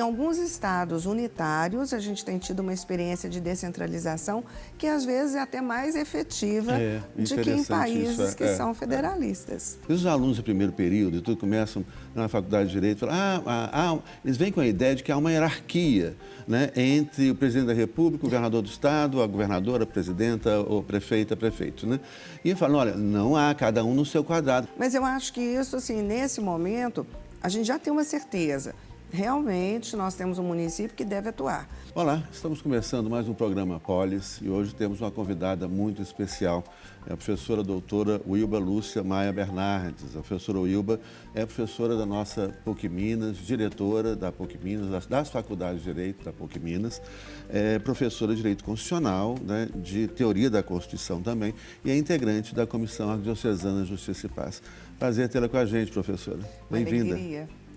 alguns estados unitários, a gente tem tido uma experiência de descentralização que, às vezes, é até mais efetiva do que em países que são federalistas. E os alunos do primeiro período, tudo começam na faculdade de Direito, falam, eles vêm com a ideia de que há uma hierarquia, né, entre o presidente da República, o governador do estado, a governadora, a presidenta, o prefeito, prefeito, né? E falam, olha, não há, cada um no seu quadrado. Mas eu acho que isso, assim, nesse momento, a gente já tem uma certeza. Realmente, nós temos um município que deve atuar. Olá, estamos começando mais um programa Polis e hoje temos uma convidada muito especial. É a professora doutora Wilba Lúcia Maia Bernardes. A professora Wilba é professora da nossa PUC Minas, diretora da PUC Minas, das faculdades de Direito da PUC Minas, é professora de Direito Constitucional, né, de Teoria da Constituição também, e é integrante da Comissão Arquidiocesana de Justiça e Paz. Prazer tê-la com a gente, professora. Bem-vinda.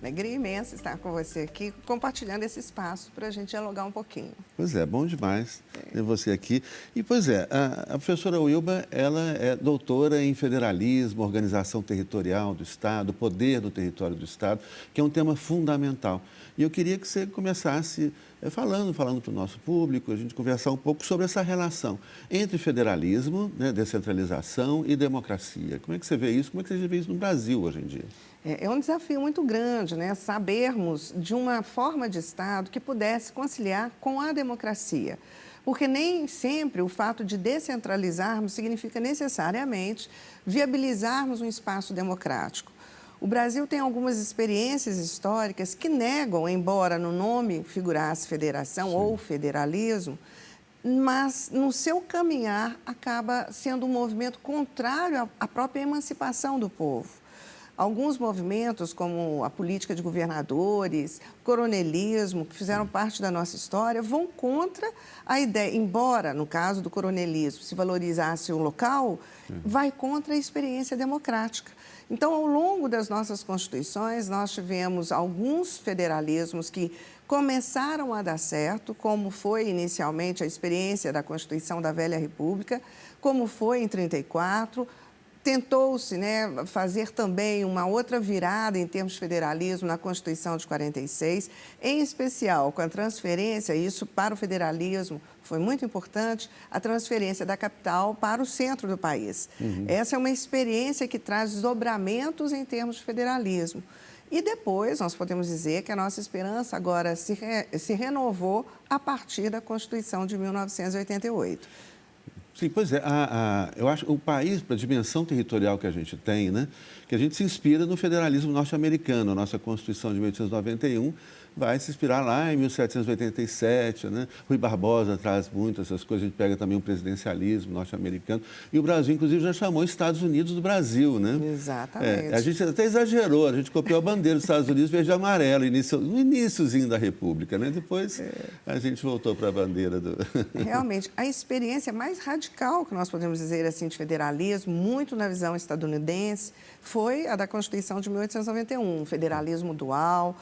Alegria imensa estar com você aqui, compartilhando esse espaço para a gente dialogar um pouquinho. Pois é, bom demais ter você aqui. E, pois é, a professora Wilba, ela é doutora em federalismo, organização territorial do Estado, poder no território do Estado, que é um tema fundamental. E eu queria que você começasse falando para o nosso público, a gente conversar um pouco sobre essa relação entre federalismo, né, descentralização e democracia. Como é que você vê isso? Como é que você vê isso no Brasil hoje em dia? É um desafio muito grande, né? Sabermos de uma forma de Estado que pudesse conciliar com a democracia. Porque nem sempre o fato de descentralizarmos significa necessariamente viabilizarmos um espaço democrático. O Brasil tem algumas experiências históricas que negam, embora no nome figurasse federação ou federalismo, mas no seu caminhar acaba sendo um movimento contrário à própria emancipação do povo. Alguns movimentos, como a política de governadores, coronelismo, que fizeram parte da nossa história, vão contra a ideia, embora, no caso do coronelismo, se valorizasse o local, vai contra a experiência democrática. Então, ao longo das nossas constituições, nós tivemos alguns federalismos que começaram a dar certo, como foi inicialmente a experiência da Constituição da Velha República, como foi em 34. Tentou-se, né, fazer também uma outra virada em termos de federalismo na Constituição de 46, em especial com a transferência, isso para o federalismo foi muito importante, a transferência da capital para o centro do país. Essa é uma experiência que traz desdobramentos em termos de federalismo. E depois, nós podemos dizer que a nossa esperança agora se renovou a partir da Constituição de 1988. Sim, pois é. Eu acho que o país, para a dimensão territorial que a gente tem, né, que a gente se inspira no federalismo norte-americano. A nossa Constituição de 1891 vai se inspirar lá em 1787, né? Rui Barbosa traz muito essas coisas, a gente pega também o presidencialismo norte-americano. E o Brasil, inclusive, já chamou Estados Unidos do Brasil, né? Exatamente. A gente até exagerou, a gente copiou a bandeira dos Estados Unidos verde e amarelo, no iníciozinho da República, né? Depois a gente voltou para a bandeira do... Realmente, a experiência mais radical que nós podemos dizer assim de federalismo, muito na visão estadunidense, foi a da Constituição de 1891, um federalismo dual,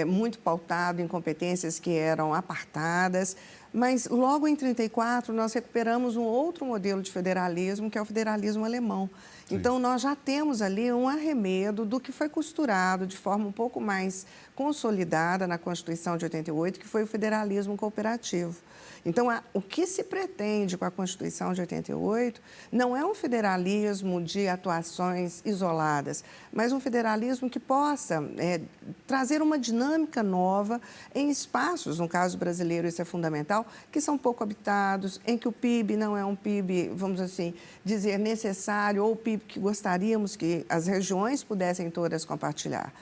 muito pautado em competências que eram apartadas, mas logo em 34 nós recuperamos um outro modelo de federalismo, que é o federalismo alemão. Então, nós já temos ali um arremedo do que foi costurado de forma um pouco mais consolidada na Constituição de 88, que foi o federalismo cooperativo. Então, o que se pretende com a Constituição de 88 não é um federalismo de atuações isoladas, mas um federalismo que possa trazer uma dinâmica nova em espaços, no caso brasileiro isso é fundamental, que são pouco habitados, em que o PIB não é um PIB, vamos assim, dizer necessário, ou o PIB que gostaríamos que as regiões pudessem todas compartilhar.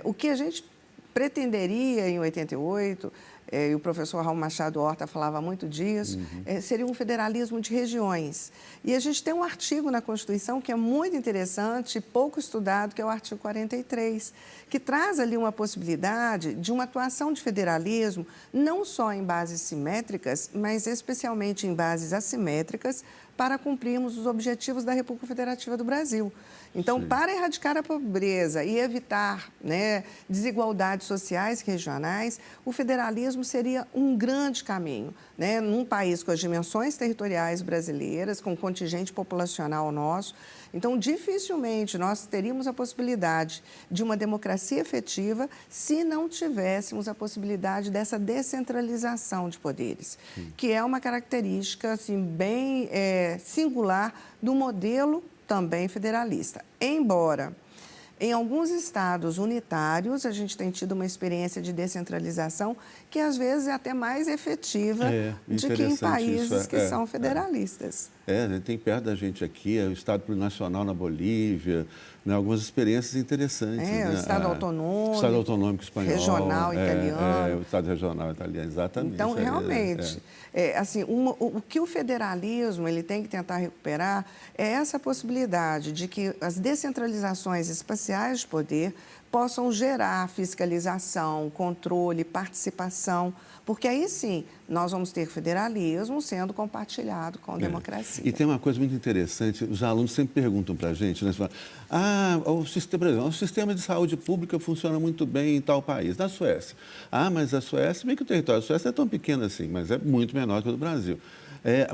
O que a gente pretenderia em 88, e o professor Raul Machado Horta falava muito disso, seria um federalismo de regiões. E a gente tem um artigo na Constituição que é muito interessante, pouco estudado, que é o artigo 43, que traz ali uma possibilidade de uma atuação de federalismo, não só em bases simétricas, mas especialmente em bases assimétricas, para cumprirmos os objetivos da República Federativa do Brasil. Então, para erradicar a pobreza e evitar, né, desigualdades sociais e regionais, o federalismo seria um grande caminho, né, num país com as dimensões territoriais brasileiras, com o contingente populacional nosso. Então, dificilmente nós teríamos a possibilidade de uma democracia efetiva se não tivéssemos a possibilidade dessa descentralização de poderes, que é uma característica assim, bem singular do modelo também federalista. Embora em alguns estados unitários a gente tem tido uma experiência de descentralização que às vezes é até mais efetiva de que em países que são federalistas. Tem perto da gente aqui, o Estado Plurinacional na Bolívia, né, algumas experiências interessantes. Né? O Estado Autonômico. Estado Autonômico Espanhol. Regional Italiano. O Estado Regional Italiano, exatamente. Então, realmente, assim, o que o federalismo ele tem que tentar recuperar é essa possibilidade de que as descentralizações espaciais de poder possam gerar fiscalização, controle, participação, porque aí sim nós vamos ter federalismo sendo compartilhado com a democracia. E tem uma coisa muito interessante, os alunos sempre perguntam para a gente, né, falam, o sistema, por exemplo, o sistema de saúde pública funciona muito bem em tal país, na Suécia. Mas a Suécia, bem que o território da Suécia é tão pequeno assim, mas é muito menor que o do Brasil.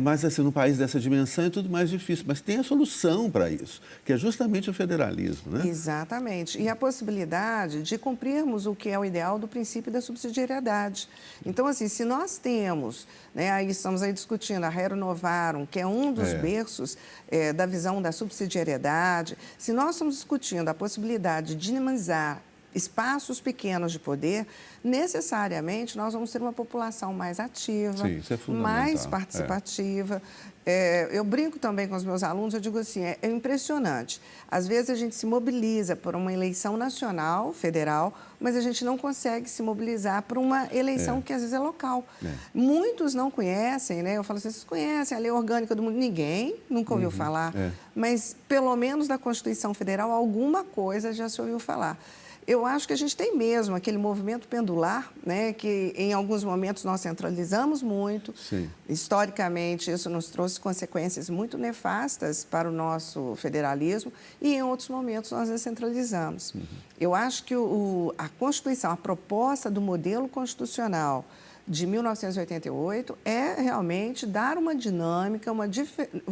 Mas, assim, num país dessa dimensão é tudo mais difícil. Mas tem a solução para isso, que é justamente o federalismo, né? Exatamente. E a possibilidade de cumprirmos o que é o ideal do princípio da subsidiariedade. Então, assim, se nós temos, né, aí estamos aí discutindo a Rerum Novarum, que é um dos berços da visão da subsidiariedade, se nós estamos discutindo a possibilidade de dinamizar espaços pequenos de poder, necessariamente nós vamos ter uma população mais ativa, sim, isso é fundamental, mais participativa. Eu brinco também com os meus alunos, eu digo assim, é impressionante. Às vezes a gente se mobiliza por uma eleição nacional, federal, mas a gente não consegue se mobilizar por uma eleição que às vezes é local. Muitos não conhecem, né? Eu falo assim, vocês conhecem a lei orgânica do mundo? Ninguém nunca ouviu falar, mas pelo menos da Constituição Federal alguma coisa já se ouviu falar. Eu acho que a gente tem mesmo aquele movimento pendular, né, que em alguns momentos nós centralizamos muito. Sim. Historicamente, isso nos trouxe consequências muito nefastas para o nosso federalismo e em outros momentos nós descentralizamos. Eu acho que a Constituição, a proposta do modelo constitucional de 1988 é realmente dar uma dinâmica, vamos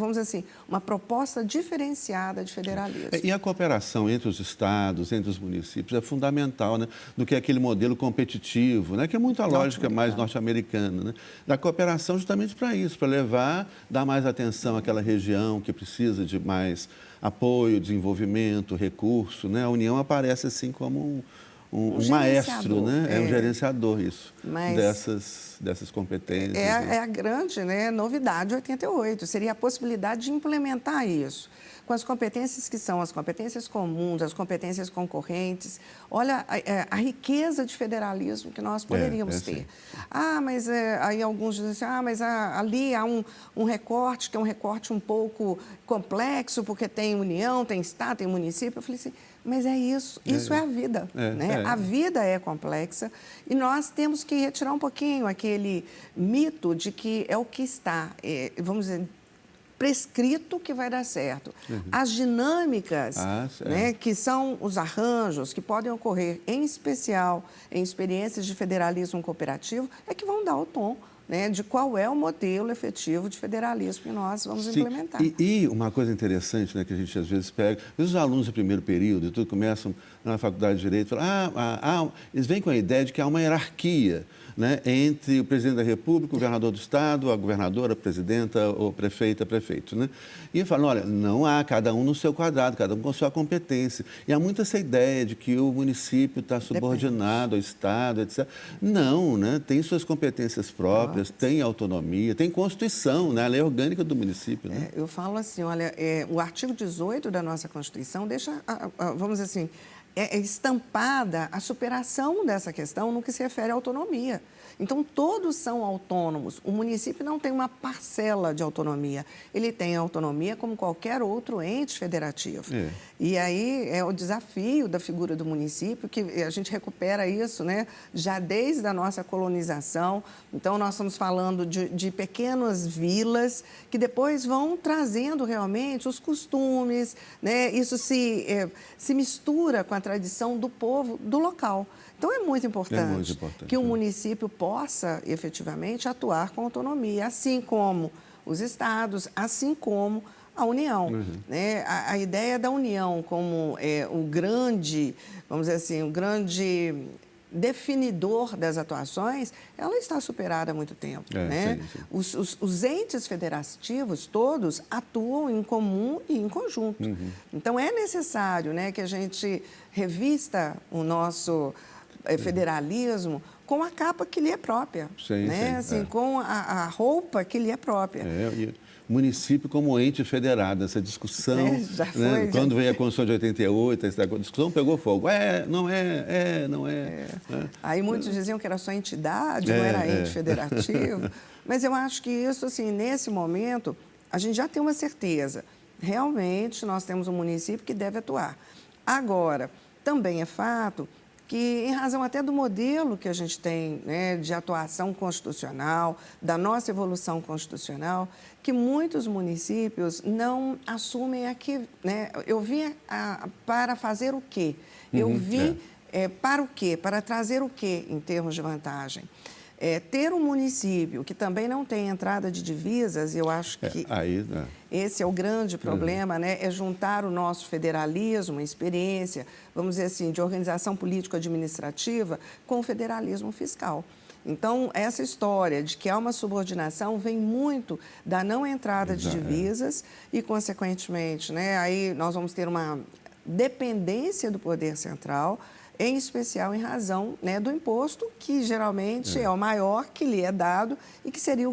dizer assim, uma proposta diferenciada de federalismo. E a cooperação entre os estados, entre os municípios, é fundamental, né, do que aquele modelo competitivo, né, que é muito a lógica mais norte-americana, né, da cooperação justamente para isso, para dar mais atenção àquela região que precisa de mais apoio, desenvolvimento, recurso, né, a União aparece assim como um maestro, né? Um gerenciador, isso, dessas competências. É a grande, né, novidade de 88, seria a possibilidade de implementar isso, com as competências que são as competências comuns, as competências concorrentes. Olha a riqueza de federalismo que nós poderíamos ter. Mas aí alguns dizem assim, mas ali há um recorte, que é um recorte um pouco complexo, porque tem União, tem Estado, tem município. Eu falei assim, mas é isso é a vida, né? A vida é complexa e nós temos que retirar um pouquinho aquele mito de que é o que está, vamos dizer, prescrito que vai dar certo. As dinâmicas, né, que são os arranjos que podem ocorrer, em especial em experiências de federalismo cooperativo, é que vão dar o tom, né, de qual é o modelo efetivo de federalismo que nós vamos implementar. E uma coisa interessante, né, que a gente às vezes pega, os alunos do primeiro período, tudo começam na faculdade de Direito, falam, eles vêm com a ideia de que há uma hierarquia, né, entre o presidente da República, o governador do Estado, a governadora, a presidenta, o prefeito, prefeito, né? E falam, olha, não há, cada um no seu quadrado, cada um com sua competência. E há muito essa ideia de que o município está subordinado ao Estado, etc. Não, né? Tem suas competências próprias, tem autonomia, tem Constituição, né? A lei orgânica do município. Né? Eu falo assim, olha, o artigo 18 da nossa Constituição deixa, vamos dizer assim, é estampada a superação dessa questão no que se refere à autonomia. Então, todos são autônomos. O município não tem uma parcela de autonomia. Ele tem autonomia como qualquer outro ente federativo. E aí é o desafio da figura do município, que a gente recupera isso, né, já desde a nossa colonização. Então, nós estamos falando de pequenas vilas que depois vão trazendo realmente os costumes, né? Isso se mistura com a tradição do povo do local. Então, é muito importante que o município possa, efetivamente, atuar com autonomia, assim como os estados, assim como a União. Né? A ideia da União como o grande, vamos dizer assim, o grande definidor das atuações, ela está superada há muito tempo. Né? Sim. Os entes federativos todos atuam em comum e em conjunto. Então, é necessário, né, que a gente revista o nosso federalismo com a capa que lhe é própria, né? Assim, com a roupa que lhe é própria. Município como ente federado, essa discussão, já foi, né? Quando veio a Constituição de 88, essa discussão pegou fogo. Não é. Aí muitos diziam que era só entidade, não era ente federativo. Mas eu acho que isso, assim, nesse momento, a gente já tem uma certeza. Realmente, nós temos um município que deve atuar. Agora, também é fato que, em razão até do modelo que a gente tem, né, de atuação constitucional, da nossa evolução constitucional, que muitos municípios não assumem aqui, né? Eu vim para fazer o quê? Eu vim para o quê? Para trazer o quê em termos de vantagem? Ter um município que também não tem entrada de divisas, eu acho que esse é o grande problema, né? É juntar o nosso federalismo, a experiência, vamos dizer assim, de organização político-administrativa com o federalismo fiscal. Então, essa história de que há uma subordinação vem muito da não entrada de divisas e, consequentemente, né, aí nós vamos ter uma dependência do poder central, em especial em razão, né, do imposto, que geralmente é o maior que lhe é dado e que seria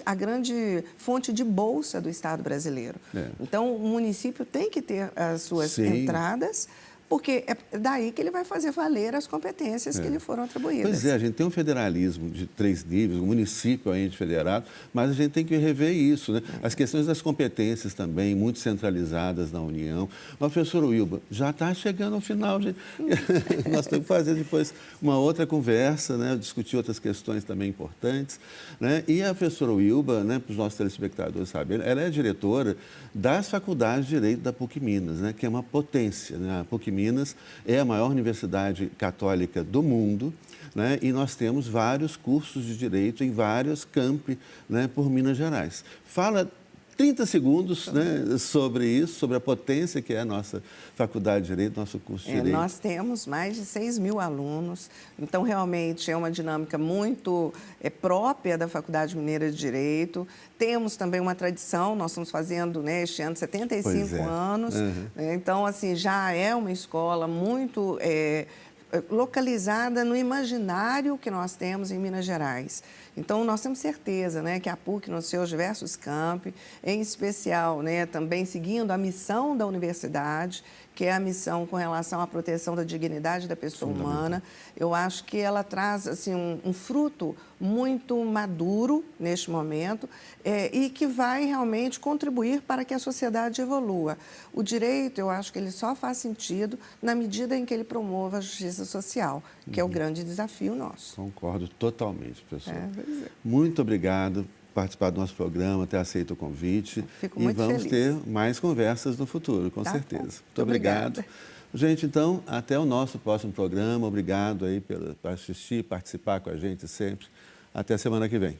a grande fonte de bolsa do Estado brasileiro. Então, o município tem que ter as suas entradas, porque é daí que ele vai fazer valer as competências que lhe foram atribuídas. Pois é, a gente tem um federalismo de 3 níveis, o município é ente federado, mas a gente tem que rever isso, né? As questões das competências também, muito centralizadas na União. Mas, professor Wilba, já está chegando ao final, gente. Nós temos que fazer depois uma outra conversa, né? Discutir outras questões também importantes, né? E a professora Wilba, né, para os nossos telespectadores saberem, ela é diretora das faculdades de Direito da PUC-Minas, né, que é uma potência, né? A PUC-Minas é a maior universidade católica do mundo, né? E nós temos vários cursos de direito em vários campi, né, por Minas Gerais. Fala 30 segundos, né, sobre isso, sobre a potência que é a nossa Faculdade de Direito, nosso curso de Direito. Nós temos mais de 6.000 alunos, então realmente é uma dinâmica muito própria da Faculdade Mineira de Direito. Temos também uma tradição, nós estamos fazendo, né, este ano 75 anos, então assim, já é uma escola muito localizada no imaginário que nós temos em Minas Gerais. Então, nós temos certeza, né, que a PUC, nos seus diversos campi, em especial, né, também seguindo a missão da universidade, que é a missão com relação à proteção da dignidade da pessoa humana, eu acho que ela traz assim, um fruto muito maduro neste momento e que vai realmente contribuir para que a sociedade evolua. O direito, eu acho que ele só faz sentido na medida em que ele promova a justiça social, que é o grande desafio nosso. Concordo totalmente, professor. Muito obrigado por participar do nosso programa, ter aceito o convite. Fico muito vamos feliz. ter mais conversas no futuro, com certeza. Muito obrigado. Gente, então, até o nosso próximo programa. Obrigado aí por assistir, participar com a gente sempre. Até semana que vem.